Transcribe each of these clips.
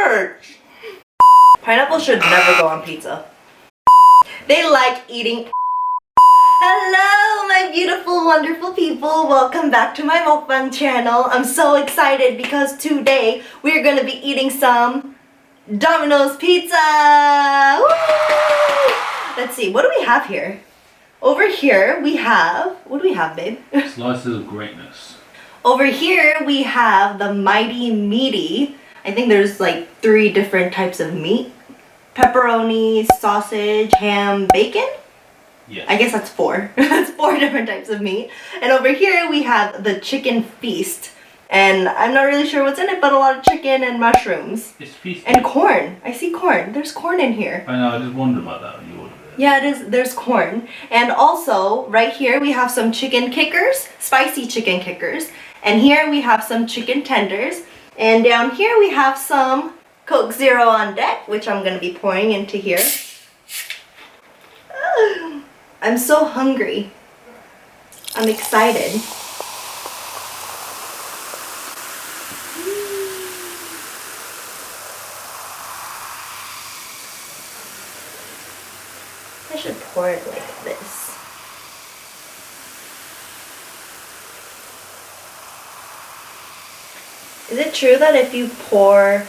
hurts. Pineapple should never go on pizza. They like eating. Hello, my beautiful, wonderful people. Welcome back to my Mukbang channel. I'm so excited because today we're gonna be eating some Domino'S pizza. Woo! Let's see, what do we have here? Over here we have, what do we have, babe? Slices of greatness. Over here we have the Mighty Meaty. I think there's like 3 different types of meat. Pepperoni, sausage, ham, bacon? Yes. I guess that's 4. That's 4 different types of meat. And over here we have the chicken feast. And I'm not really sure what's in it, but a lot of chicken and mushrooms. It's feast. And corn. I see corn. There's corn in here. I know, I just wondered about that when you ordered it. Yeah, it is. There's corn. And also, right here we have some chicken kickers, spicy chicken kickers. And here we have some chicken tenders. And down here we have some Coke Zero on deck, which I'm going to be pouring into here. I'm so hungry. I'm excited. I should pour it like this. Is it true that if you pour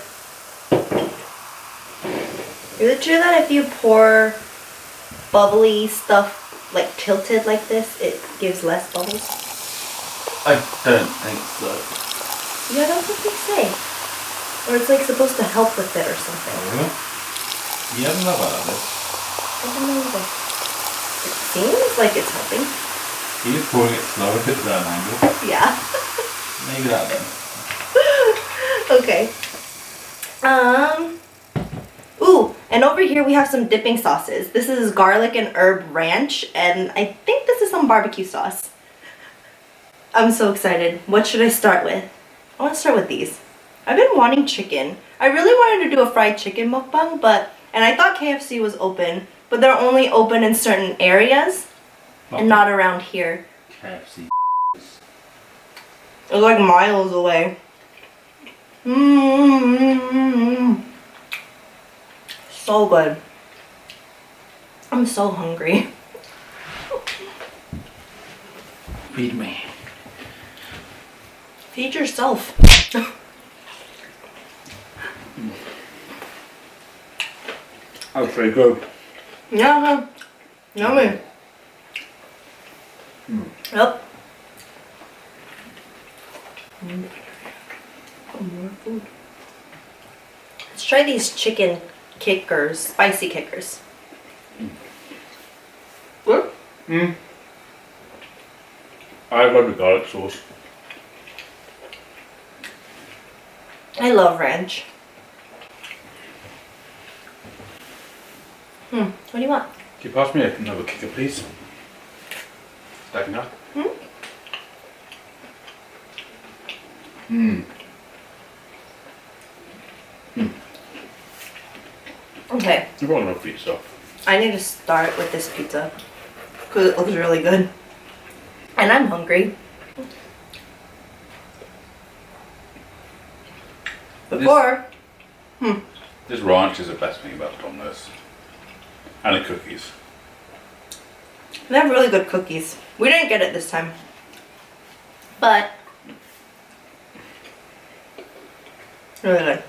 bubbly stuff like tilted like this, it gives less bubbles? I don't think so. Yeah, that's what they say. Or it's like supposed to help with it or something. Really? You haven't know about this. I don't know either. It seems like it's helping. You're just pouring it slow if it's at an angle. Yeah. Maybe that then. Okay. Ooh, and over here we have some dipping sauces. This is garlic and herb ranch, and I think this is some barbecue sauce. I'm so excited. What should I start with? I want to start with these. I've been wanting chicken. I really wanted to do a fried chicken mukbang, and I thought KFC was open, but they're only open in certain areas and not around here. KFC. It's like miles away. So good. I'm so hungry. Feed me. Feed yourself. That's pretty good. Yeah, yummy. Yep. More food. Let's try these chicken kickers, spicy kickers. What? I got the garlic sauce. I love ranch. What do you want? Can you pass me another kicker, please? Stacking up. Okay. You've got enough pizza. I need to start with this pizza because it looks really good. And I'm hungry. Before. This ranch is the best thing about Domino's. And the cookies. They have really good cookies. We didn't get it this time. But really good.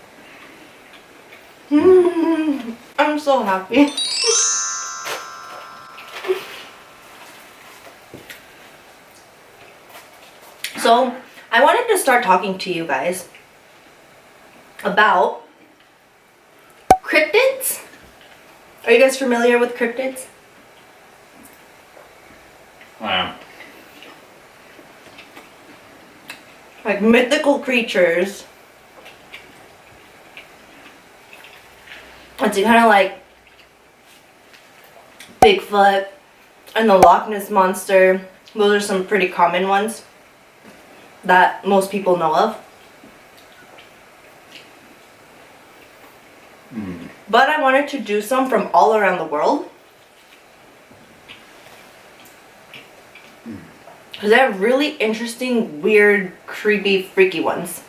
I'm so happy. So, I wanted to start talking to you guys about cryptids. Are you guys familiar with cryptids? Wow. Like mythical creatures. It's kind of like Bigfoot and the Loch Ness Monster. Those are some pretty common ones that most people know of. But I wanted to do some from all around the world. Because they have really interesting, weird, creepy, freaky ones.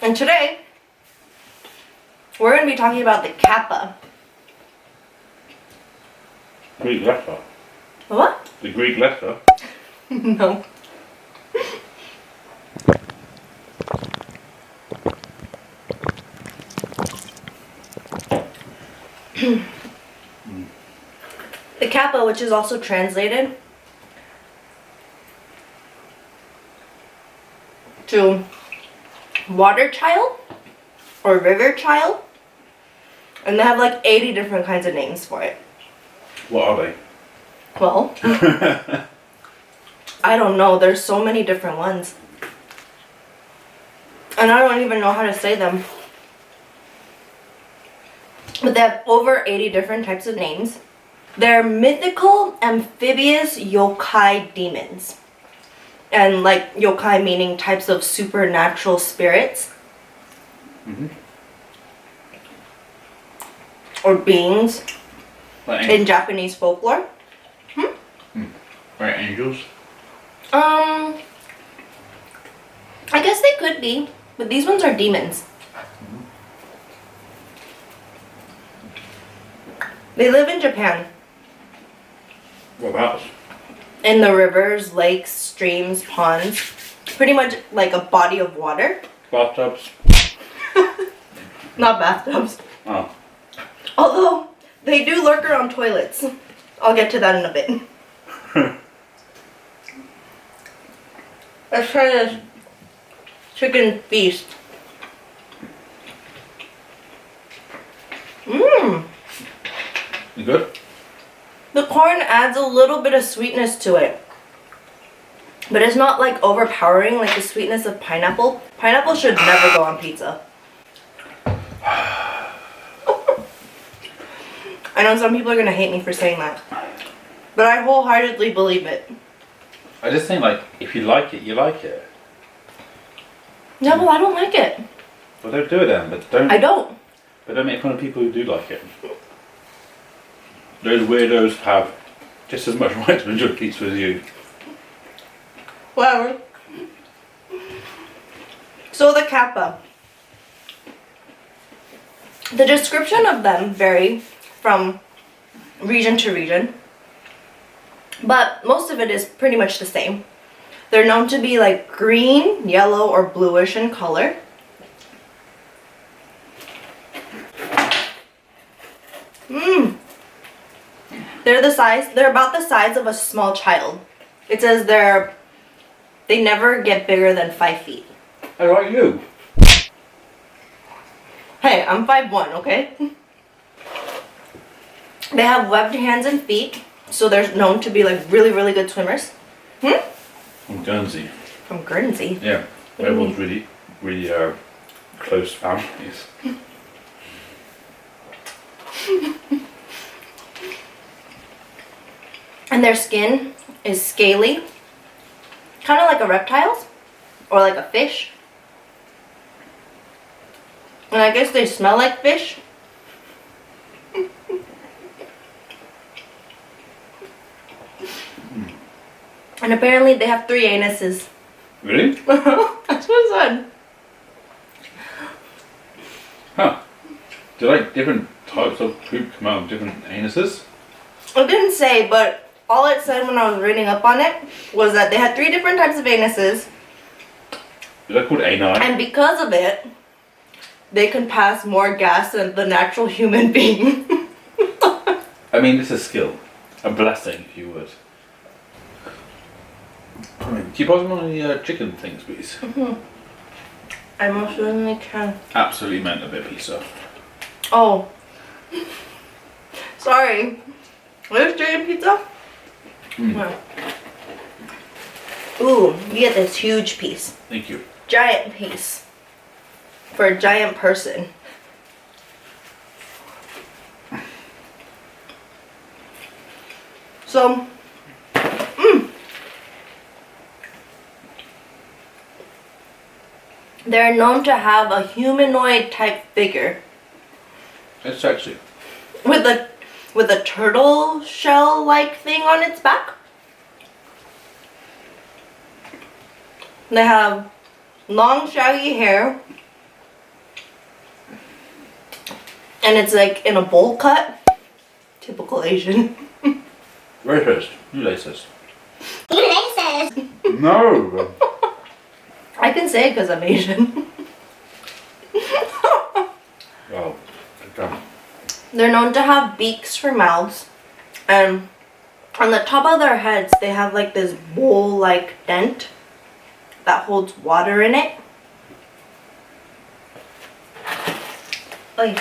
And today, we're going to be talking about the Kappa. Greek letter. What? The Greek letter? No. The Kappa, which is also translated to water child or river child, and they have like 80 different kinds of names for it. What are they? Well, I don't know. There's so many different ones, and I don't even know how to say them. But they have over 80 different types of names. They're mythical amphibious yokai demons. And like yokai meaning types of supernatural spirits. Mm-hmm. Or beings Like in Japanese folklore. Right, angels? I guess they could be, but these ones are demons. They live in Japan. What about us? In the rivers, lakes, streams, ponds. Pretty much like a body of water. Bathtubs? Not bathtubs. Oh. Although, they do lurk around toilets. I'll get to that in a bit. Let's try this chicken feast. Mmm. You good? The corn adds a little bit of sweetness to it. But it's not like overpowering like the sweetness of pineapple. Pineapple should never go on pizza. I know some people are going to hate me for saying that. But I wholeheartedly believe it. I just think, like, if you like it, you like it. No, well, I don't like it. Well, don't do it then, but don't. I don't. But don't make fun of people who do like it. Those weirdos have just as much right to enjoy pizza as you. Whatever. So the Kappa. The description of them vary from region to region. But most of it is pretty much the same. They're known to be like green, yellow, or bluish in color. They're about the size of a small child. It says they never get bigger than 5 feet. I like you. Hey, I'm 5'1", okay? They have webbed hands and feet, so they're known to be like really, really good swimmers. From Guernsey. From Guernsey? Yeah. What do you Everyone's really close families. And their skin is scaly, kind of like a reptile's, or like a fish. And I guess they smell like fish. And apparently they have 3 anuses. Really? That's what it said. Huh. Do like different types of poop come out of different anuses? It didn't say, but all it said when I was reading up on it was that they had 3 different types of anuses. They're called ani. And because of it, they can pass more gas than the natural human being. I mean, it's a skill. A blessing, if you would. Can you pass me one of the chicken things, please? I most certainly can. Absolutely meant a bit of pizza. Oh. Sorry. There's chicken pizza? Wow. Ooh, you get this huge piece. Thank you. Giant piece. For a giant person. So, they're known to have a humanoid type figure. It's sexy. With a turtle shell like thing on its back. They have long shaggy hair, And it's like in a bowl cut. Typical Asian. Racist. You racist. You racist. No. I can say it because I'm Asian. Oh, okay. They're known to have beaks for mouths. And on the top of their heads, they have like this bowl-like dent that holds water in it. Oy.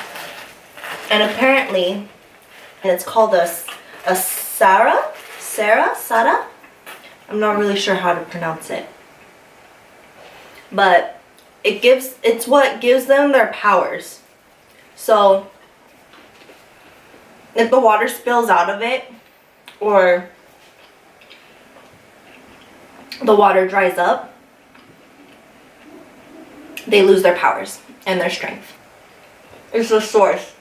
And apparently, and it's called a Sara? Sada? I'm not really sure how to pronounce it. But it's what gives them their powers. So, if the water spills out of it, or the water dries up, they lose their powers and their strength. It's the source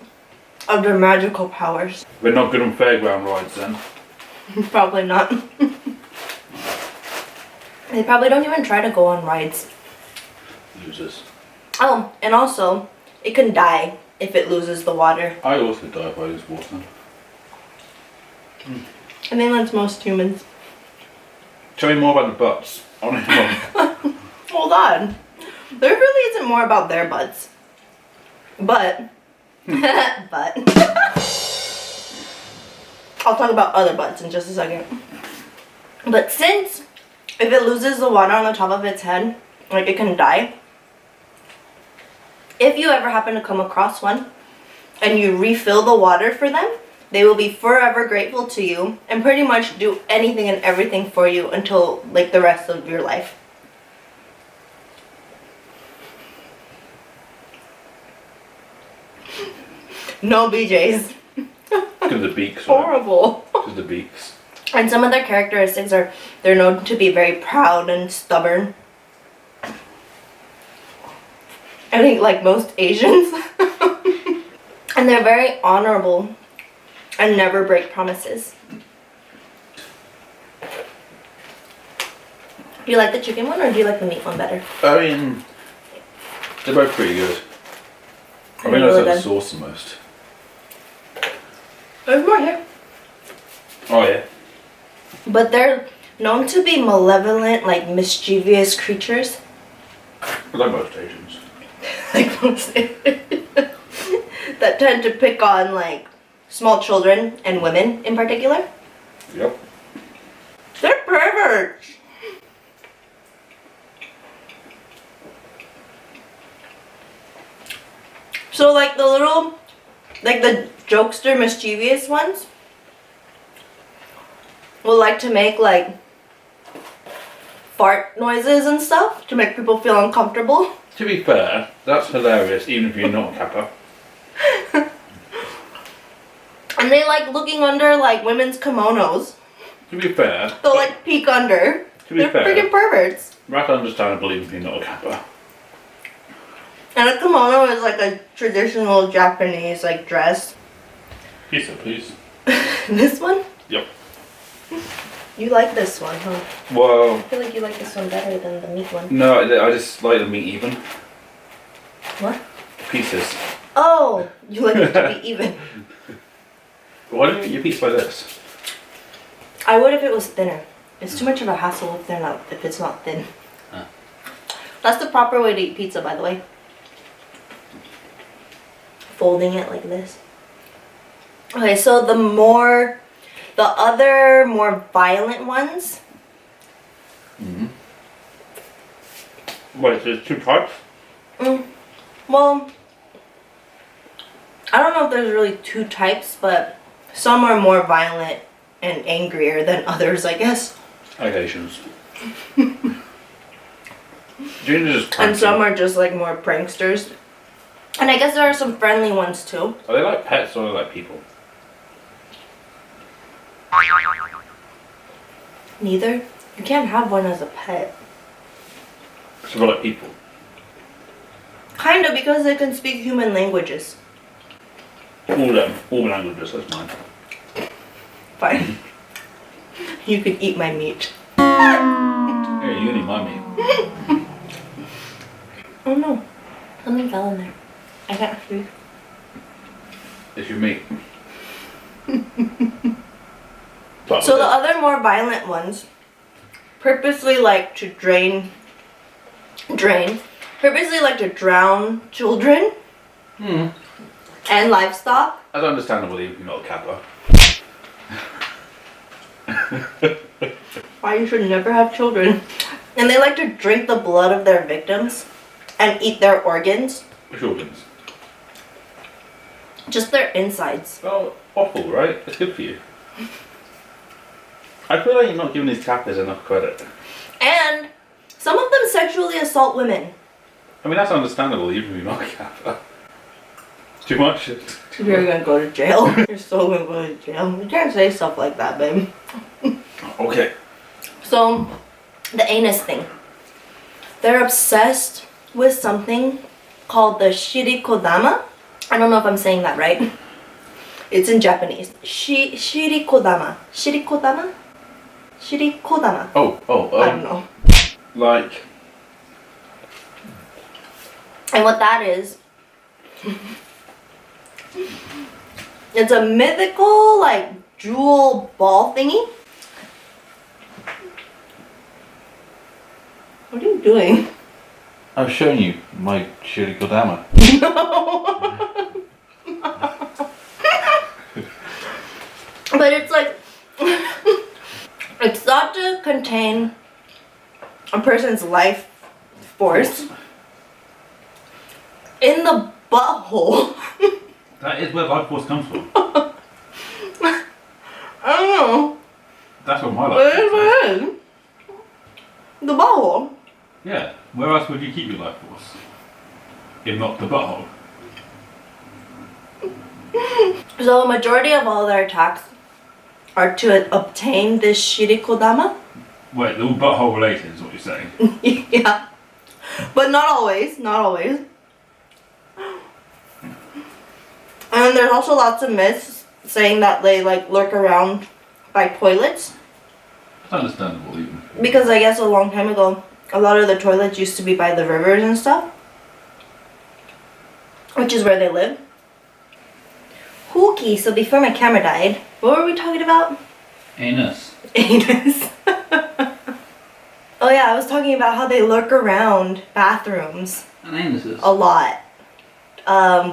of their magical powers. We're not good on fairground rides then. Probably not. They probably don't even try to go on rides. Losers. Oh, and also, it can die if it loses the water. I also die if I lose water. I think that's most humans. Tell me more about the butts. I want to know. Hold on. There really isn't more about their butts. But, I'll talk about other butts in just a second. But since, if it loses the water on the top of its head, like it can die. If you ever happen to come across one, and you refill the water for them, they will be forever grateful to you and pretty much do anything and everything for you until like the rest of your life. No BJs. Because of the beaks. Right? Horrible. Because of the beaks. And some of their characteristics are they're known to be very proud and stubborn. I think like most Asians. And they're very honorable and never break promises. Do you like the chicken one or do you like the meat one better? I mean, they're both pretty good. I think I like the sauce the most. There's more here. Oh yeah. But they're known to be malevolent, like mischievous creatures. Like most Asians. Like most that tend to pick on like small children and women in particular. Yep. They're perverts. So like the little, like the jokester mischievous ones will like to make like fart noises and stuff to make people feel uncomfortable. To be fair, that's hilarious even if you're not a Kappa. And they like looking under like women's kimonos. To be fair. They'll like peek under. To be They're fair. freaking perverts. That's understandable even if you're not a Kappa. And a kimono is like a traditional Japanese like dress. Pizza, please. This one? Yep. You like this one, huh? Well, I feel like you like this one better than the meat one. no, I just like the meat even. What? Pieces. Oh, you like it to be even. Why don't you eat your pizza like this? I would if it was thinner. It's too much of a hassle if it's not thin. Huh. That's the proper way to eat pizza, by the way. Folding it like this. Okay, so the other more violent ones. Mm-hmm. Wait, there's two types? Well, I don't know if there's really two types, but some are more violent and angrier than others, I guess. Like Asians. Just And some are just like more pranksters. And I guess there are some friendly ones too. Are they like pets or are they like people? Neither. You can't have one as a pet. So they're like people. Kind of, because they can speak human languages. All languages, that's mine. Fine. You could eat my meat. Here, you can eat my meat. Oh no. Something fell in there. I can't see. It's your meat. So the other more violent ones purposely like to purposely like to drown children and livestock. That's understandable even if you're not a Kappa. Why you should never have children. And they like to drink the blood of their victims and eat their organs. Which organs? Just their insides. Well, awful, right? It's good for you. I feel like you're not giving these Kappas enough credit. And some of them sexually assault women. I mean, that's understandable even if you're not a Kappa. It's too much. You're gonna go to jail. You're so gonna go to jail. You can't say stuff like that, babe. Okay. So, the anus thing. They're obsessed with something called the shirikodama. I don't know if I'm saying that right. It's in Japanese. Shirikodama. Shirikodama? Shirikodama. Oh, I don't know. Like... And what that is, it's a mythical, like, jewel ball thingy. What are you doing? I was showing you my shirikodama. But it's like, it's thought to contain a person's life force in the butthole. That is where life force comes from. I don't know. That's what my What life is force is. it? The butthole. Yeah, where else would you keep your life force? If not the butthole. So a majority of all their attacks are to obtain this shirikodama. Wait, they're all butthole related is what you're saying? Yeah. But not always, not always. And there's also lots of myths saying that they like lurk around by toilets. It's understandable even. Because I guess a long time ago, a lot of the toilets used to be by the rivers and stuff. Which is where they live. Hooky, so before my camera died, what were we talking about? Anus. Anus. Oh yeah, I was talking about how they lurk around bathrooms And anuses. a lot.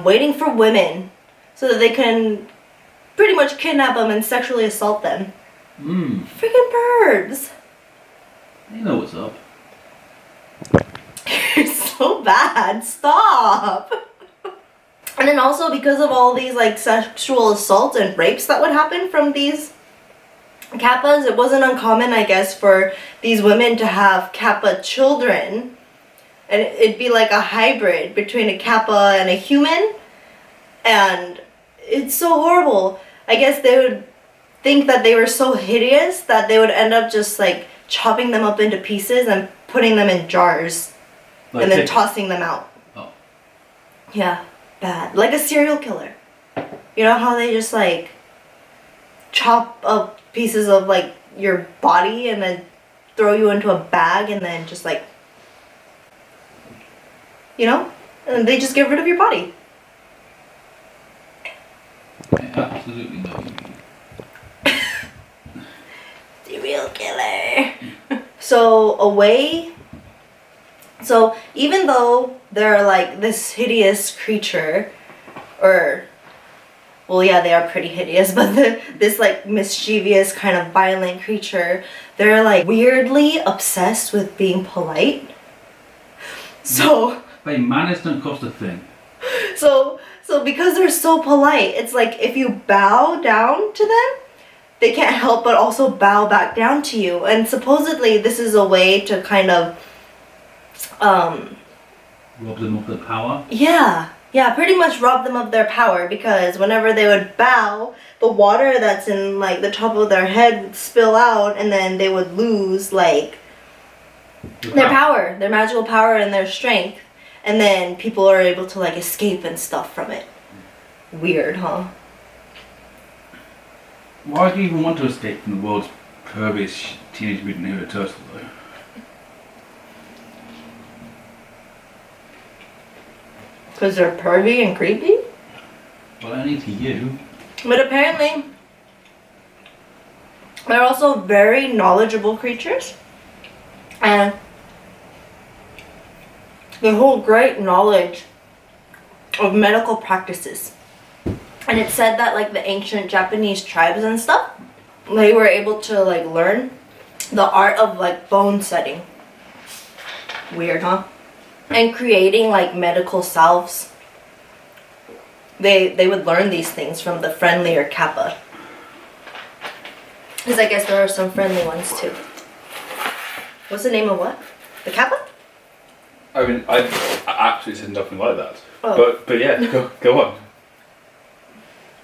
Waiting for women so that they can pretty much kidnap them and sexually assault them. Freaking birds. You know what's up. You're so bad. Stop. And then also because of all these like sexual assaults and rapes that would happen from these Kappas, it wasn't uncommon, I guess, for these women to have Kappa children. And it'd be like a hybrid between a Kappa and a human. And it's so horrible. I guess they would think that they were so hideous that they would end up just like chopping them up into pieces and putting them in jars. Like and then chicken. tossing them out. Oh. Yeah, bad. Like a serial killer. You know how they just like chop up pieces of like your body and then throw you into a bag and then just like, you know? And they just get rid of your body. I absolutely know what you mean. Serial killer. So even though they're like this hideous creature, or well yeah, they are pretty hideous, but this like mischievous kind of violent creature, they're like weirdly obsessed with being polite. So Hey, manners don't cost a thing. So because they're so polite, it's like if you bow down to them, they can't help but also bow back down to you. And supposedly this is a way to kind of Rob them of their power? yeah, pretty much rob them of their power, because whenever they would bow, the water that's in like the top of their head would spill out, and then they would lose like their power, their magical power and their strength. And then people are able to like escape and stuff from it. Weird, huh? Why do you even want to escape from the world's pervious Teenage Mutant Ninja Turtle though? Because they're pervy and creepy? Well, Well, only to you. But apparently, they're also very knowledgeable creatures. And they hold great knowledge of medical practices. And it said that like the ancient Japanese tribes and stuff, they were able to like learn the art of like bone setting. Weird, huh? And creating like medical salves. They would learn these things from the friendlier Kappa. Because I guess there are some friendly ones too. What's the name of what? The Kappa? I mean, I actually said nothing like that. Oh. But yeah, go on.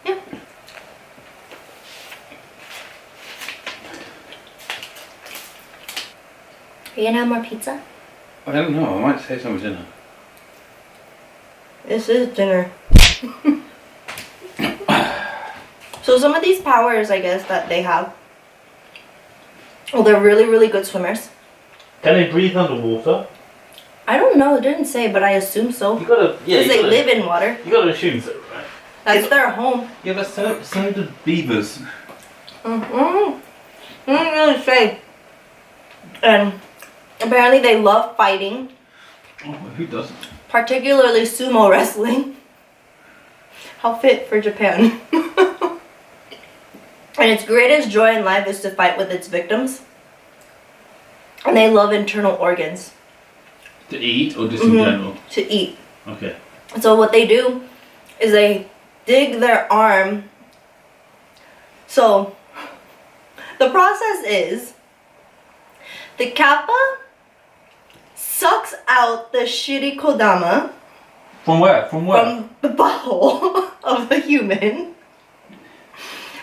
Yeah. Are you gonna have more pizza? I don't know, I might say something dinner. This is dinner. So some of these powers, I guess, that they have. Well, they're really, really good swimmers. Can they breathe underwater? I don't know, it didn't say, but I assume so. You gotta, yeah. Because they live in water. You gotta assume so, right? That's their home. Yeah, but so do beavers. I don't really say. And apparently they love fighting, Oh, who doesn't? particularly sumo wrestling. How fit for Japan. And its greatest joy in life is to fight with its victims. And they love internal organs. To eat or just in general? To eat. Okay. So what they do is they dig their arm. So the process is the Kappa sucks out the shirikodama From where? From where? from the butthole of the human.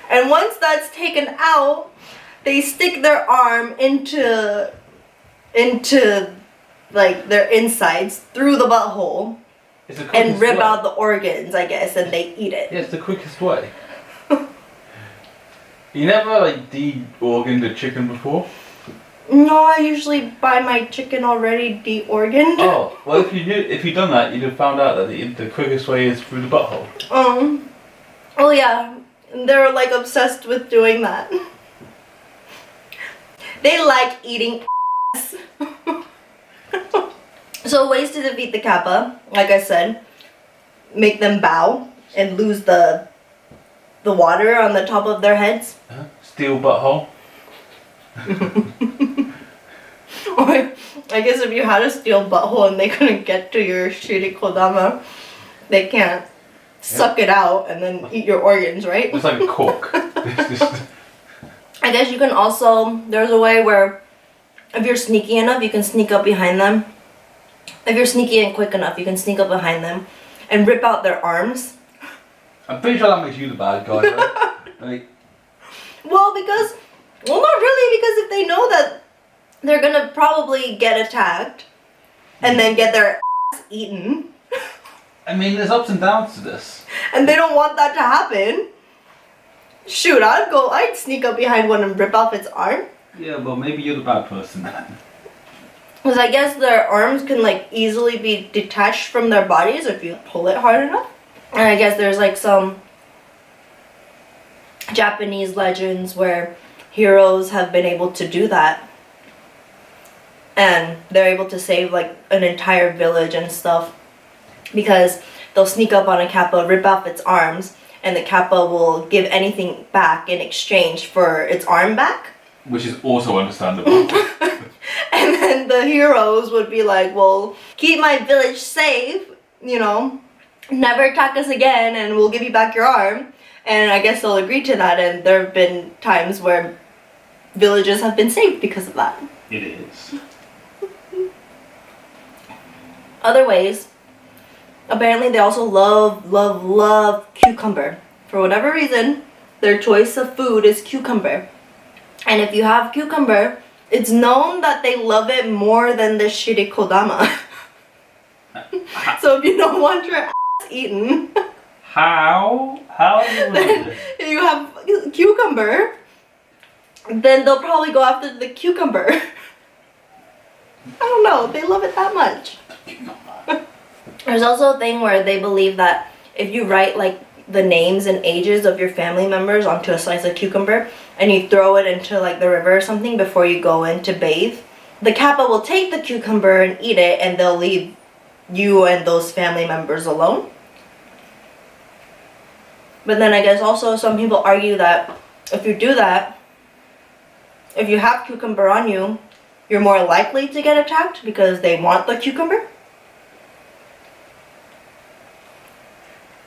And once that's taken out, they stick their arm into like their insides through the butthole It's the and quickest rip way. out the organs, I guess, and they eat it. Yeah, it's the quickest way. You never like de-organed a chicken before? No, I usually buy my chicken already de-organed. Oh, well if you'd done that, you'd have found out that the quickest way is through the butthole. Oh yeah, they're like obsessed with doing that. They like eating ass. So ways to defeat the Kappa, like I said, make them bow and lose the water on the top of their heads. Steel butthole. Or I guess if you had a steel butthole and they couldn't get to your shirikodama, they can't suck it out and then eat your organs, right? It's like a cork. I guess you can also, there's a way where if you're sneaky enough, you can sneak up behind them. If you're sneaky and quick enough, you can sneak up behind them and rip out their arms. I'm pretty sure that makes you the bad guy, right? Like, Well, not really, because if they know that they're gonna probably get attacked and then get their ass eaten, I mean, there's ups and downs to this. and they don't want that to happen, shoot, I'd sneak up behind one and rip off its arm. Yeah, well, maybe you're the bad person then. Because I guess their arms can like easily be detached from their bodies if you pull it hard enough. And I guess there's like some Japanese legends where heroes have been able to do that. And they're able to save like an entire village and stuff. Because they'll sneak up on a Kappa, rip off its arms, and the Kappa will give anything back in exchange for its arm back. Which is also understandable. And then the heroes would be like, well, keep my village safe, you know, never attack us again and we'll give you back your arm. And I guess they'll agree to that, and there have been times where villages have been saved because of that. It is. Other ways, apparently they also love cucumber. For whatever reason, their choice of food is cucumber. And if you have cucumber, it's known that they love it more than the shirikodama. So if you don't want your ass eaten, How? How do you then do you have cucumber, then they'll probably go after the cucumber. I don't know, they love it that much. There's also a thing where they believe that if you write like the names and ages of your family members onto a slice of cucumber and you throw it into like the river or something before you go in to bathe, the Kappa will take the cucumber and eat it, and they'll leave you and those family members alone. But then I guess also some people argue that if you do that, if you have cucumber on you, you're more likely to get attacked because they want the cucumber.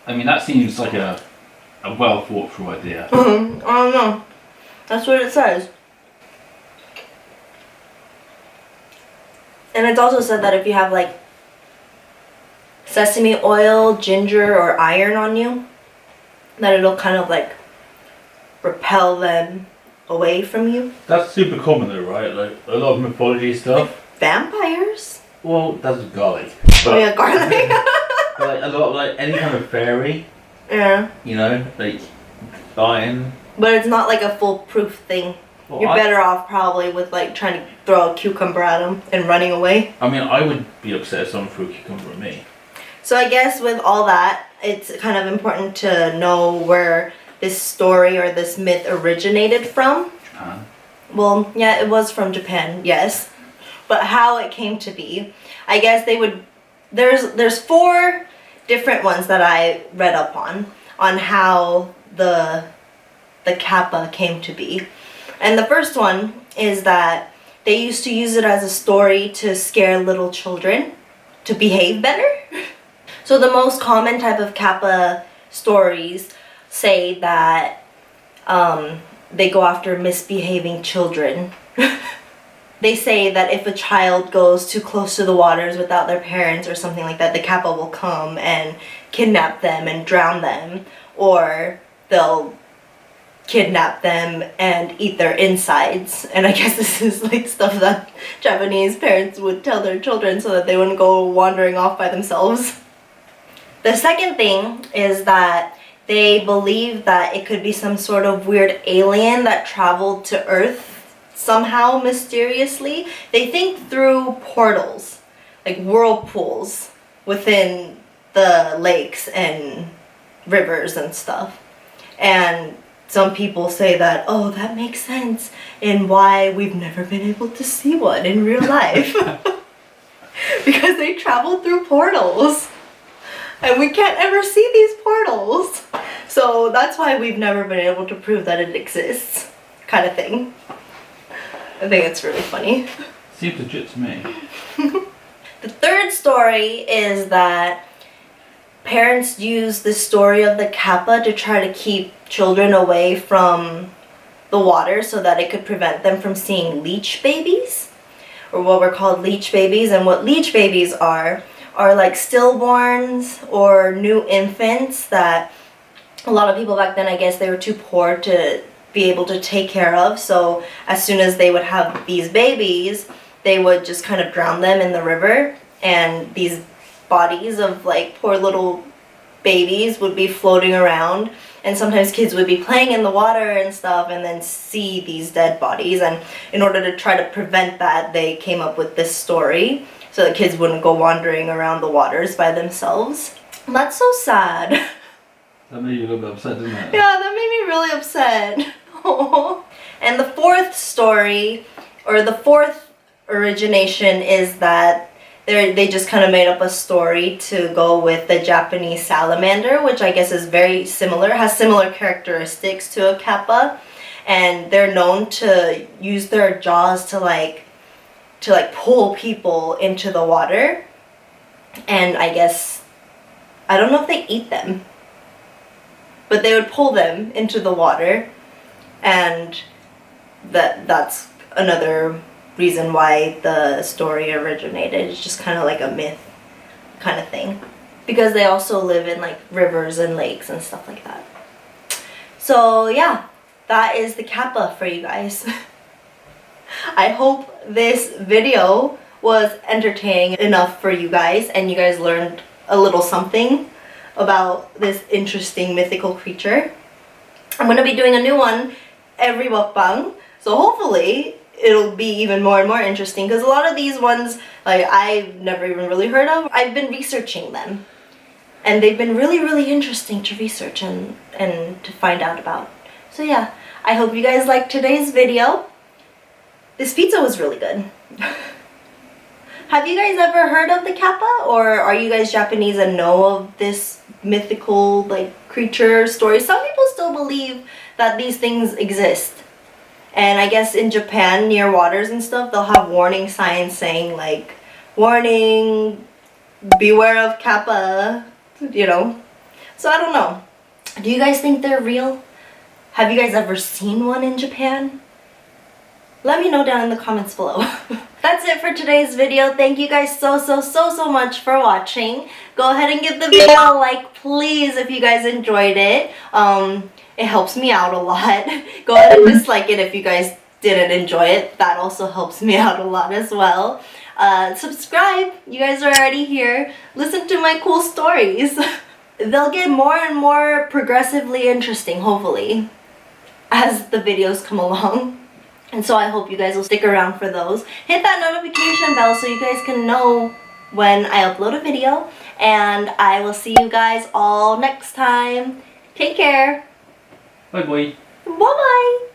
I mean, that seems like a well thought through idea. I don't know. That's what it says. And it's also said that if you have like sesame oil, ginger, or iron on you, that it'll kind of like repel them away from you. That's super common though, right? Like a lot of mythology stuff. Vampires? Well, that's garlic. Oh yeah, garlic. But like a lot of like any kind of fairy, Yeah. you know, like iron. But it's not like a foolproof thing. Well, You're better off probably with like trying to throw a cucumber at them and running away. I mean, I would be upset if someone threw a cucumber at me. So I guess with all that, it's kind of important to know where this story or this myth originated from. Japan. Well, yeah, it was from Japan, yes. But how it came to be, I guess they would... There's 4 different ones that I read up on how the Kappa came to be. And the first one is that they used to use it as a story to scare little children to behave better. So the most common type of Kappa stories say that they go after misbehaving children. They say that if a child goes too close to the waters without their parents or something like that, the Kappa will come and kidnap them and drown them, or they'll kidnap them and eat their insides. And I guess this is like stuff that Japanese parents would tell their children so that they wouldn't go wandering off by themselves. The second thing is that they believe that it could be some sort of weird alien that traveled to Earth somehow mysteriously. They think through portals, like whirlpools within the lakes and rivers and stuff. And some people say that, oh, that makes sense in why we've never been able to see one in real life. Because they travel through portals. And we can't ever see these portals. So that's why we've never been able to prove that it exists, kind of thing. I think it's really funny. Seems legit to me. The third story is that parents use the story of the Kappa to try to keep children away from the water so that it could prevent them from seeing leech babies, or what were called leech babies. And what leech babies are like stillborns or new infants that a lot of people back then, I guess they were too poor to be able to take care of. So as soon as they would have these babies, they would just kind of drown them in the river, and these bodies of like poor little babies would be floating around, and sometimes kids would be playing in the water and stuff and then see these dead bodies. And in order to try to prevent that, they came up with this story so that kids wouldn't go wandering around the waters by themselves. That's so sad. That made you a little bit upset, didn't it? Yeah, that made me really upset. And the fourth story, or the fourth origination, is that they just kind of made up a story to go with the Japanese salamander, which I guess is very similar, has similar characteristics to a Kappa, and they're known to use their jaws to like pull people into the water. And I guess, I don't know if they eat them, but they would pull them into the water, and that's another reason why the story originated. It's just kind of like a myth kind of thing, because they also live in like rivers and lakes and stuff like that. So yeah, that is the Kappa for you guys. I hope this video was entertaining enough for you guys and you guys learned a little something about this interesting mythical creature. I'm going to be doing a new one every mukbang, so hopefully it'll be even more and more interesting, because a lot of these ones like I've never even really heard of. I've been researching them And they've been really, really interesting to research and to find out about. So yeah, I hope you guys liked today's video. This pizza was really good. Have you guys ever heard of the Kappa? Or are you guys Japanese and know of this mythical like creature story? Some people still believe that these things exist. And I guess in Japan, near waters and stuff, they'll have warning signs saying like, warning, beware of Kappa, you know. So I don't know. Do you guys think they're real? Have you guys ever seen one in Japan? Let me know down in the comments below. That's it for today's video. Thank you guys so much for watching. Go ahead and give the video a like, please, if you guys enjoyed it. It helps me out a lot. Go ahead and dislike it if you guys didn't enjoy it. That also helps me out a lot as well. Subscribe. You guys are already here. Listen to my cool stories. They'll get more and more progressively interesting, hopefully, as the videos come along. And so I hope you guys will stick around for those. Hit that notification bell so you guys can know when I upload a video. And I will see you guys all next time. Take care. Bye bye. Bye bye.